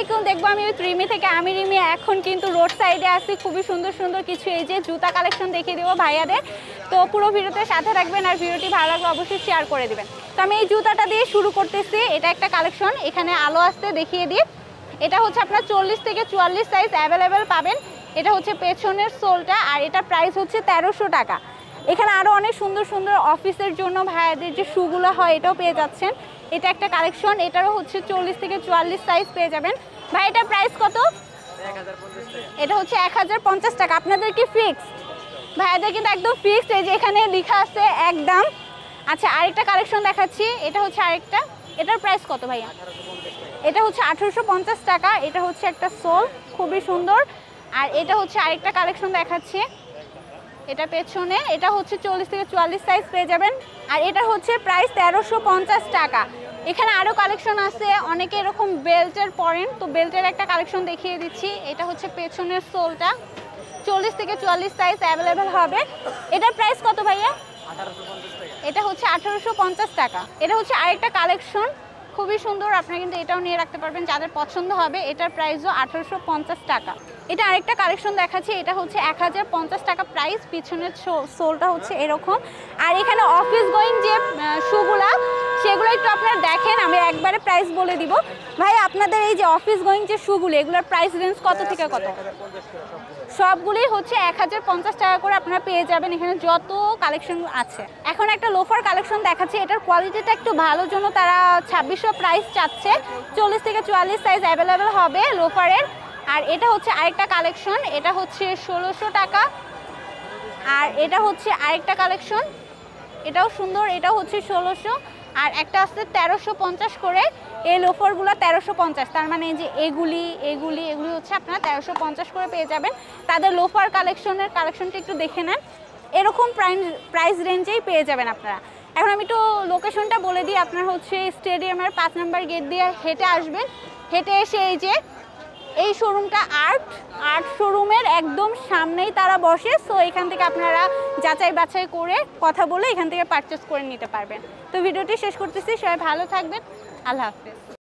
আলাইকুম। দেখবো আমি রিমি থেকে। আমি রিমি এখন কিন্তু রোড সাইডে আসছি, খুবই সুন্দর সুন্দর কিছু এই যে জুতা কালেকশন দেখিয়ে দেবো ভাইয়াদের। তো পুরো ভিডিওতে সাথে থাকবেন, আর ভিডিওটি ভালো লাগলে অবশ্যই শেয়ার করে দিবেন। তো আমি এই জুতাটা দিয়ে শুরু করতেছি। এটা একটা কালেকশন, এখানে আলো আসতে দেখিয়ে দিই। এটা হচ্ছে আপনার 40 থেকে 44 সাইজ অ্যাভেলেবেল পাবেন। এটা হচ্ছে পেছনের সোলটা, আর এটা প্রাইস হচ্ছে 1300 টাকা। এখানে আরও অনেক সুন্দর সুন্দর অফিসের জন্য ভাইয়াদের যে শুগুলো হয় এটাও পেয়ে যাচ্ছেন। এটা একটা কালেকশন, এটারও হচ্ছে 40 থেকে 44 সাইজ পেয়ে যাবেন। ভাই এটার প্রাইস কত? এটা হচ্ছে 1050 টাকা। আপনাদের কি ফিক্সড? ভাইয়াদের কিন্তু একদম ফিক্সড, এই যে এখানে লেখা আছে একদম। আচ্ছা, আরেকটা কালেকশন দেখাচ্ছি। এটা হচ্ছে আরেকটা, এটার প্রাইস কত ভাইয়া? এটা হচ্ছে 1850 টাকা। এটা হচ্ছে একটা সোল, খুবই সুন্দর। আর এটা হচ্ছে আরেকটা কালেকশন দেখাচ্ছি, এটা পেছনে। এটা হচ্ছে 40 থেকে 44 সাইজ পেয়ে যাবেন। আর এটা হচ্ছে প্রাইস 1350 টাকা। এখানে আরও কালেকশন আছে, অনেকে এরকম বেল্টের পরেন, তো বেল্টের একটা কালেকশন দেখিয়ে দিচ্ছি। এটা হচ্ছে পেছনের সোলটা, 40 থেকে 44 সাইজ অ্যাভেলেবেল হবে। এটার প্রাইস কত ভাইয়া? এটা হচ্ছে 1850 টাকা। এটা হচ্ছে আরেকটা কালেকশন, খুবই সুন্দর। আপনারা কিন্তু এটাও নিয়ে রাখতে পারবেন যাদের পছন্দ হবে। এটার প্রাইসও 1850 টাকা। এটা আরেকটা কালেকশন দেখাচ্ছি, এটা হচ্ছে 1050 টাকা প্রাইস। পিছনের সোলটা হচ্ছে এরকম। আর এখানে অফিস গোয়িং যে শুগুলা, সেগুলো একটু আপনারা দেখেন, আমি একবারে প্রাইস বলে দিব। ভাই আপনাদের এই যে অফিস গোয়িং যে শুগুলো, এগুলোর প্রাইস রেঞ্জ কত থেকে কত? সবগুলি হচ্ছে 1050 টাকা করে আপনারা পেয়ে যাবেন। এখানে যত কালেকশন আছে। এখন একটা লোফার কালেকশন দেখাচ্ছি, এটার কোয়ালিটিটা একটু ভালোর জন্য তারা 2600 প্রাইস চাচ্ছে। 40 থেকে 44 সাইজ অ্যাভেলেবেল হবে লোফারের। আর এটা হচ্ছে আরেকটা কালেকশন, এটা হচ্ছে 1600 টাকা। আর এটা হচ্ছে আরেকটা কালেকশন, এটাও সুন্দর, এটাও হচ্ছে 1600। আর একটা আছে 1350 করে। এই লোফারগুলো 1350, তার মানে যে এগুলি হচ্ছে আপনারা 1350 করে পেয়ে যাবেন। তাদের লোফার কালেকশনটা একটু দেখে নেন, এরকম প্রাইস রেঞ্জেই পেয়ে যাবেন আপনারা। এখন আমি একটু লোকেশনটা বলে দিই। আপনার হচ্ছে স্টেডিয়ামের 5 নম্বর গেট দিয়ে হেঁটে আসবেন। হেঁটে এসে এই যে এই শোরুমটা আর্ট শোরুমের একদম সামনেই তারা বসে। সো এখান থেকে আপনারা যাচাই বাছাই করে কথা বলে এখান থেকে পারচেস করে নিতে পারবেন। তো ভিডিওটি শেষ করতেছি, সবাই ভালো থাকবেন, আল্লাহ হাফেজ।